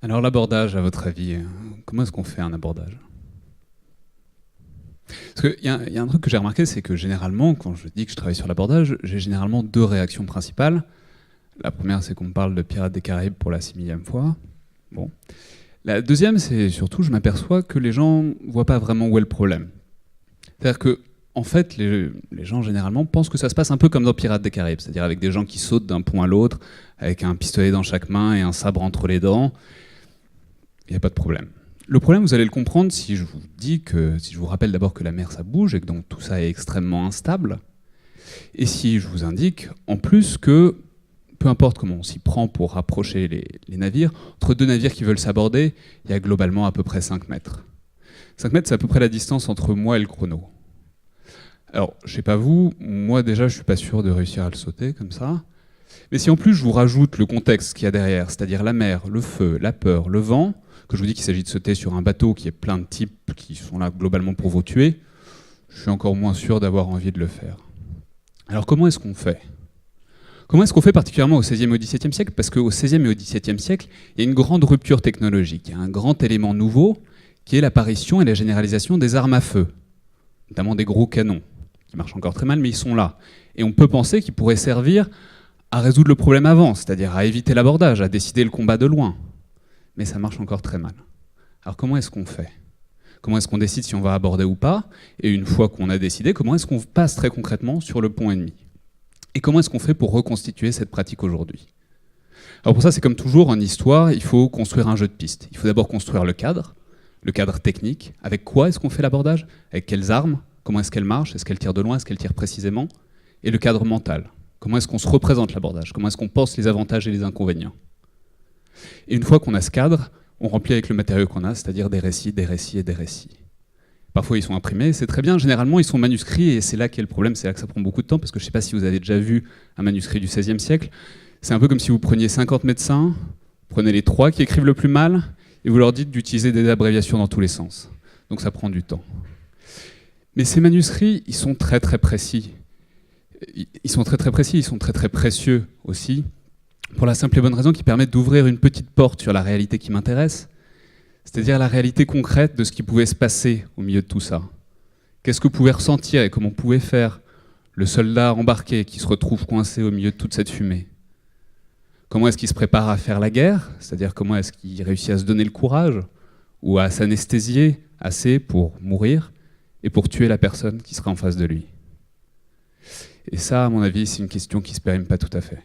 Alors l'abordage, à votre avis, comment est-ce qu'on fait un abordage? Parce qu'il y a un truc que j'ai remarqué, c'est que généralement, quand je dis que je travaille sur l'abordage, j'ai généralement deux réactions principales. La première, c'est qu'on me parle de Pirates des Caraïbes pour la 6000e fois. Bon. La deuxième, c'est surtout, je m'aperçois que les gens ne voient pas vraiment où est le problème. C'est-à-dire que, en fait, les gens généralement pensent que ça se passe un peu comme dans Pirates des Caraïbes, c'est-à-dire avec des gens qui sautent d'un pont à l'autre, avec un pistolet dans chaque main et un sabre entre les dents. Il n'y a pas de problème. Le problème, vous allez le comprendre si je vous dis que, si je vous rappelle d'abord que la mer ça bouge et que donc tout ça est extrêmement instable, et si je vous indique en plus que peu importe comment on s'y prend pour rapprocher les navires, entre deux navires qui veulent s'aborder, il y a globalement à peu près 5 mètres. 5 mètres, c'est à peu près la distance entre moi et le chrono. Alors, je sais pas vous, moi déjà, je suis pas sûr de réussir à le sauter comme ça. Mais si en plus je vous rajoute le contexte qu'il y a derrière, c'est-à-dire la mer, le feu, la peur, le vent, que je vous dis qu'il s'agit de sauter sur un bateau qui est plein de types qui sont là globalement pour vous tuer, je suis encore moins sûr d'avoir envie de le faire. Alors comment est-ce qu'on fait? Comment est-ce qu'on fait particulièrement au XVIe et au XVIIe siècle? Parce qu'au XVIe et au XVIIe siècle, il y a une grande rupture technologique, il y a un grand élément nouveau qui est l'apparition et la généralisation des armes à feu, notamment des gros canons, qui marchent encore très mal, mais ils sont là. Et on peut penser qu'ils pourraient servir à résoudre le problème avant, c'est-à-dire à éviter l'abordage, à décider le combat de loin. Mais ça marche encore très mal. Alors comment est-ce qu'on fait? Comment est-ce qu'on décide si on va aborder ou pas? Et une fois qu'on a décidé, comment est-ce qu'on passe très concrètement sur le pont ennemi? Et comment est-ce qu'on fait pour reconstituer cette pratique aujourd'hui? Alors pour ça, c'est comme toujours en histoire, il faut construire un jeu de pistes. Il faut d'abord construire le cadre technique. Avec quoi est-ce qu'on fait l'abordage? Avec quelles armes? Comment est-ce qu'elles marchent? Est-ce qu'elles tirent de loin? Est-ce qu'elles tirent précisément? Et le cadre mental. Comment est-ce qu'on se représente l'abordage? Comment est-ce qu'on pense les avantages et les inconvénients? Et une fois qu'on a ce cadre, on remplit avec le matériau qu'on a, c'est-à-dire des récits, des récits et des récits. Parfois, ils sont imprimés, c'est très bien. Généralement, ils sont manuscrits, et c'est là qu'est le problème, c'est là que ça prend beaucoup de temps, parce que je ne sais pas si vous avez déjà vu un manuscrit du XVIe siècle. C'est un peu comme si vous preniez 50 médecins, prenez les 3 qui écrivent le plus mal, et vous leur dites d'utiliser des abréviations dans tous les sens. Donc ça prend du temps. Mais ces manuscrits, ils sont très très précis. Ils sont très très précis, ils sont très très précieux aussi, pour la simple et bonne raison qu'ils permettent d'ouvrir une petite porte sur la réalité qui m'intéresse, c'est-à-dire la réalité concrète de ce qui pouvait se passer au milieu de tout ça. Qu'est-ce que pouvait ressentir et comment pouvait faire le soldat embarqué qui se retrouve coincé au milieu de toute cette fumée? Comment est-ce qu'il se prépare à faire la guerre? C'est-à-dire comment est-ce qu'il réussit à se donner le courage ou à s'anesthésier assez pour mourir et pour tuer la personne qui sera en face de lui? Et ça, à mon avis, c'est une question qui ne se périme pas tout à fait.